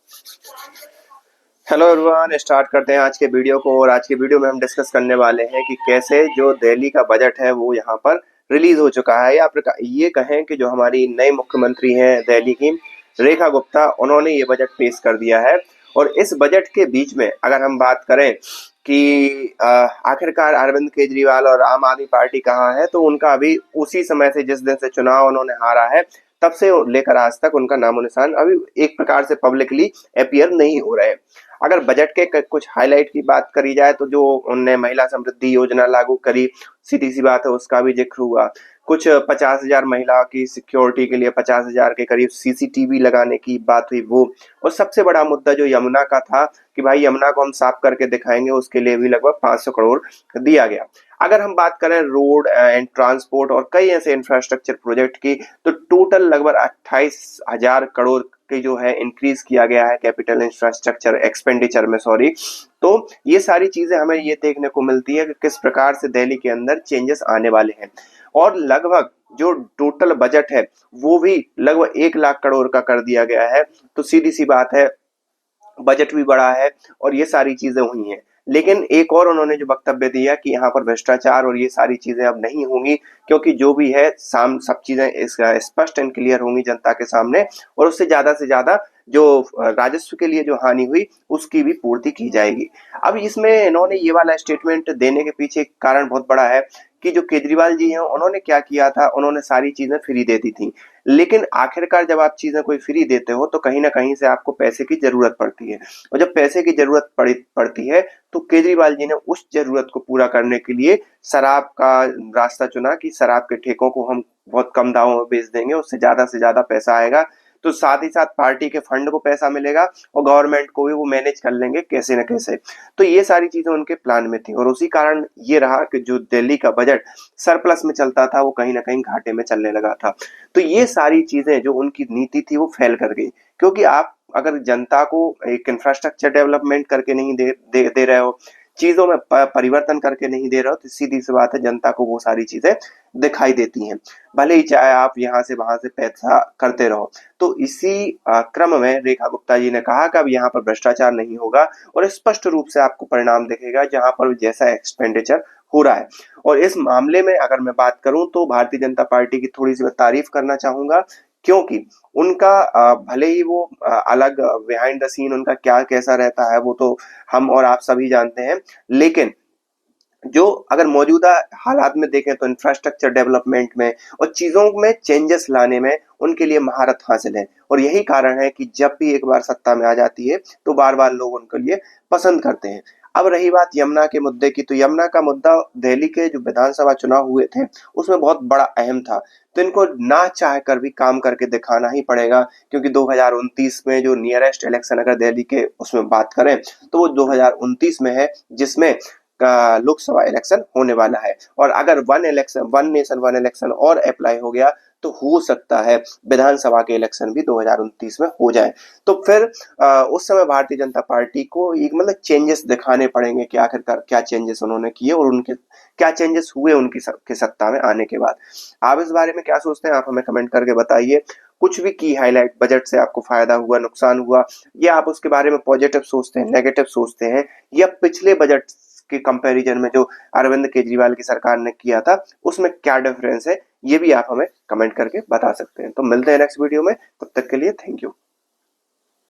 Hello everyone, start करते हैं आज के वीडियो को। और आज के वीडियो में हम डिस्कस करने वाले हैं कि कैसे जो दिल्ली का बजट है वो यहाँ पर रिलीज हो चुका है, या फिर ये कहें कि जो हमारी नई मुख्यमंत्री हैं दिल्ली की, रेखा गुप्ता, उन्होंने ये बजट पेश कर दिया है। और इस बजट के बीच में अगर हम बात करें कि आखिरकार अरविंद केजरीवाल और आम आदमी पार्टी कहाँ है, तो उनका अभी उसी समय से, जिस दिन से चुनाव उन्होंने हारा है, तब से लेकर आज तक उनका नामो निशान अभी एक प्रकार से पब्लिकली अपीयर नहीं हो रहे हैं। अगर बजट के कुछ हाईलाइट की बात करी जाए तो जो उनने महिला समृद्धि योजना लागू करी, सीधी सी बात है उसका भी जिक्र हुआ। कुछ 50,000 महिला की सिक्योरिटी के लिए 50,000 के करीब सीसीटीवी लगाने की बात हुई वो। और सबसे बड़ा मुद्दा जो यमुना का था कि भाई यमुना को हम साफ करके दिखाएंगे, उसके लिए भी लगभग 500 करोड़ दिया गया। अगर हम बात करें रोड एंड ट्रांसपोर्ट और कई ऐसे इंफ्रास्ट्रक्चर प्रोजेक्ट की, तो टोटल लगभग 28,000 करोड़ की जो है इंक्रीज किया गया है कैपिटल इंफ्रास्ट्रक्चर एक्सपेंडिचर में, सॉरी। तो ये सारी चीजें हमें ये देखने को मिलती है कि किस प्रकार से दिल्ली के अंदर चेंजेस आने वाले हैं। और लगभग जो टोटल बजट है वो भी लगभग 1 लाख करोड़ का कर दिया गया है। तो सीधी सी बात है, बजट भी बढ़ा है और ये सारी चीजें हुई हैं। लेकिन एक और उन्होंने जो वक्तव्य दिया कि यहाँ पर भ्रष्टाचार और ये सारी चीजें अब नहीं होंगी, क्योंकि जो भी है सब चीजें स्पष्ट एंड क्लियर होंगी जनता के सामने। और उससे ज्यादा जो राजस्व के लिए जो हानि हुई उसकी भी पूर्ति की जाएगी। अब इसमें इन्होंने ये वाला स्टेटमेंट देने के पीछे कारण बहुत बड़ा है कि जो केजरीवाल जी हैं उन्होंने क्या किया था, उन्होंने सारी चीजें फ्री दे दी थी। लेकिन आखिरकार जब आप चीजें कोई फ्री देते हो तो कहीं ना कहीं से आपको पैसे की जरूरत पड़ती है। और जब पैसे की जरूरत पड़ती है तो केजरीवाल जी ने उस जरूरत को पूरा करने के लिए शराब का रास्ता चुना कि शराब के ठेकों को हम बहुत कम दामों में बेच देंगे, उससे ज्यादा पैसा आएगा। तो साथ ही साथ पार्टी के फंड को पैसा मिलेगा और गवर्नमेंट को भी वो मैनेज कर लेंगे कैसे न कैसे। तो ये सारी चीजें उनके प्लान में थी और उसी कारण ये रहा कि जो दिल्ली का बजट सरप्लस में चलता था वो कहीं ना कहीं घाटे में चलने लगा था। तो ये सारी चीजें जो उनकी नीति थी वो फेल कर गई, क्योंकि आप अगर जनता को एक इंफ्रास्ट्रक्चर डेवलपमेंट करके नहीं दे रहे हो, चीजों में परिवर्तन करके नहीं दे रहे हो, तो सीधी सी बात है जनता को वो सारी चीजें दिखाई देती हैं, भले ही चाहे आप यहाँ से वहां से पैसा करते रहो। तो इसी क्रम में रेखा गुप्ता जी ने कहा कि अब यहाँ पर भ्रष्टाचार नहीं होगा और स्पष्ट रूप से आपको परिणाम दिखेगा जहां पर जैसा एक्सपेंडिचर हो रहा है। और इस मामले में अगर मैं बात करूं तो भारतीय जनता पार्टी की थोड़ी सी मैं तारीफ करना चाहूंगा, क्योंकि उनका भले ही वो अलग बिहाइंड द सीन उनका क्या कैसा रहता है वो तो हम और आप सभी जानते हैं। लेकिन जो अगर मौजूदा हालात में देखें तो इंफ्रास्ट्रक्चर डेवलपमेंट में और चीजों में चेंजेस लाने में उनके लिए महारत हासिल है। और यही कारण है कि जब भी एक बार सत्ता में आ जाती है तो बार बार लोग उनके लिए पसंद करते हैं। अब रही बात यमुना के मुद्दे की, तो यमुना का मुद्दा दिल्ली के जो विधानसभा चुनाव हुए थे उसमें बहुत बड़ा अहम था। तो इनको ना चाह कर भी काम करके दिखाना ही पड़ेगा, क्योंकि 2029 में जो नियरेस्ट इलेक्शन अगर दिल्ली के उसमें बात करें तो वो 2029 में है, जिसमें का लोकसभा इलेक्शन होने वाला है। और अगर वन नेशन वन इलेक्शन और अप्लाई हो गया तो हो सकता है विधानसभा के इलेक्शन भी 2029 में हो जाए। तो फिर उस समय भारतीय जनता पार्टी को एक मतलब चेंजेस दिखाने पड़ेंगे कि आखिरकार क्या चेंजेस उन्होंने किए और उनके क्या चेंजेस हुए उनकी के सत्ता में आने के बाद। आप इस बारे में क्या सोचते हैं, आप हमें कमेंट करके बताइए। कुछ भी की हाईलाइट बजट से आपको फायदा हुआ, नुकसान हुआ, या आप उसके बारे में पॉजिटिव सोचते हैं, नेगेटिव सोचते हैं, या पिछले बजट के कंपैरिजन में जो अरविंद केजरीवाल की सरकार ने किया था उसमें क्या डिफरेंस है, ये भी आप हमें कमेंट करके बता सकते हैं। तो मिलते हैं नेक्स्ट वीडियो में, तब तक के लिए थैंक यू।